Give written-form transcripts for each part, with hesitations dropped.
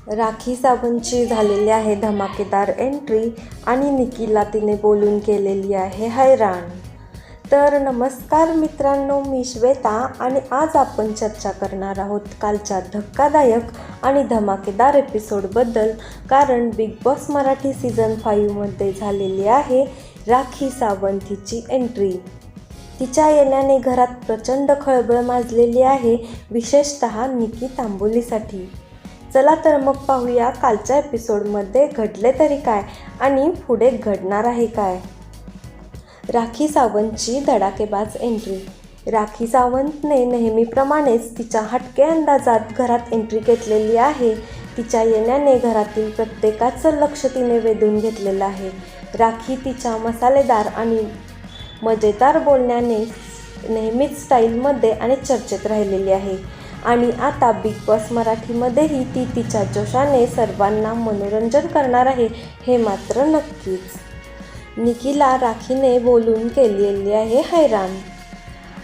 राखी सावंतची झालेली आहे धमाकेदार एंट्री आणि निकीला तिने बोलून केलेली आहे हैराण. तर नमस्कार मित्रांनो, मी श्वेता आणि आज आपण चर्चा करणार आहोत कालच्या धक्कादायक आणि धमाकेदार एपिसोडबद्दल. कारण बिग बॉस मराठी सीझन 5मध्ये झालेली आहे राखी सावंत हिची एंट्री. तिच्या येण्याने घरात प्रचंड खळबळ माजलेली आहे, विशेषतः निकी तांबोलीसाठी. चला तर मग पाहूया कालच्या एपिसोडमध्ये घडले तरी काय आणि पुढे घडणार आहे काय. राखी सावंतची धडाकेबाज एंट्री. राखी सावंतने नेहमीप्रमाणेच तिच्या हटके अंदाजात घरात एंट्री घेतलेली आहे. तिच्या येण्याने घरातील प्रत्येकाचं लक्ष तिने वेधून घेतलेलं आहे. राखी तिच्या मसालेदार आणि मजेदार बोलण्याने नेहमीच स्टाईलमध्ये आणि चर्चेत राहिलेली आहे आणि आता बिग बॉस मराठीमध्येही ती तिच्या जोशाने सर्वांना मनोरंजन करणार आहे हे मात्र नक्कीच. निकीला राखीने बोलून केलेली आहे हैराण.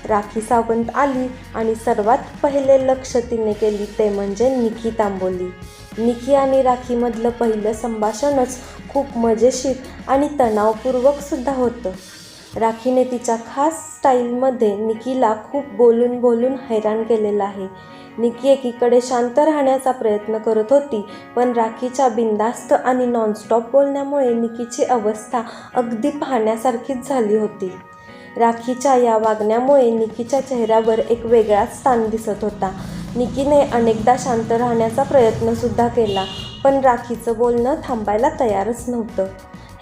राखी सावंत आली आणि सर्वात पहिले लक्ष तिने केली ते म्हणजे निकी तांबोली. निकी आणि राखीमधलं पहिलं संभाषणच खूप मजेशीर आणि तणावपूर्वक सुद्धा होतं. राखीने तिच्या खास स्टाईलमध्ये निकीला खूप बोलून हैराण केलेलं आहे. निकी एकीकडे शांत राहण्याचा प्रयत्न करत होती, पण राखीच्या बिनधास्त आणि नॉनस्टॉप बोलण्यामुळे निकीची अवस्था अगदी पाहण्यासारखीच झाली होती. राखीच्या या वागण्यामुळे निकीच्या चेहऱ्यावर एक वेगळाच ताण दिसत होता. निकीने अनेकदा शांत राहण्याचा प्रयत्नसुद्धा केला, पण राखीचं बोलणं थांबायला तयारच नव्हतं.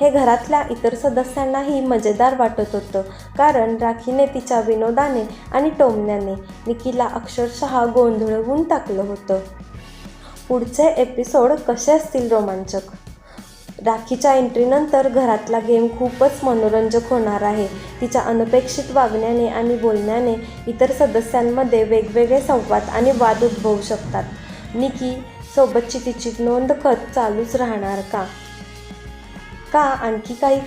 हे घरातल्या इतर सदस्यांनाही मजेदार वाटत होतं, कारण राखीने तिच्या विनोदाने आणि टोमण्याने निकीला अक्षरशः गोंधळवून टाकलं होतं. पुढचे एपिसोड कसे असतील रोमांचक. राखीच्या एंट्रीनंतर घरातला गेम खूपच मनोरंजक होणार आहे. तिच्या अनपेक्षित वागण्याने आणि बोलण्याने इतर सदस्यांमध्ये वेगवेगळे संवाद आणि वाद उद्भवू शकतात. निकी सोबतची तिची नोंदखत चालूच राहणार का आणखी काही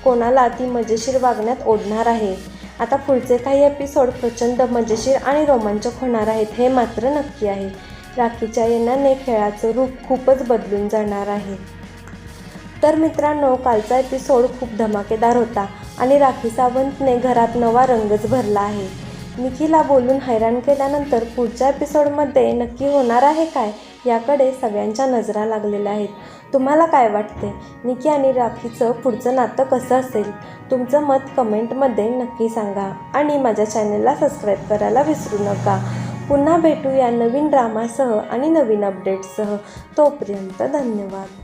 कोणाला ती मजेशीर वागण्यात ओढणार आहे. आता पुढचे काही एपिसोड प्रचंड मजेशीर आणि रोमांचक होणार आहेत हे मात्र नक्की आहे. राखीच्या येण्याने खेळाचं रूप खूपच बदलून जाणार आहे. तर मित्रांनो, कालचा एपिसोड खूप धमाकेदार होता आणि राखी सावंतने घरात नवा रंगच भरला आहे. निकीला बोलून हैराण केल्यानंतर पुढच्या एपिसोडमध्ये नक्की होणार आहे काय याकडे सगळ्यांच्या नजरा लागलेल्या आहेत. तुम्हाला काय वाटते, निकी आणि राखीचं पुढचं नातं कसं असेल? तुमचं मत कमेंटमध्ये नक्की सांगा आणि माझ्या चॅनलला सबस्क्राईब करायला विसरू नका. पुन्हा भेटूया नवीन ड्रामासह आणि नवीन अपडेट्ससह. तोपर्यंत धन्यवाद.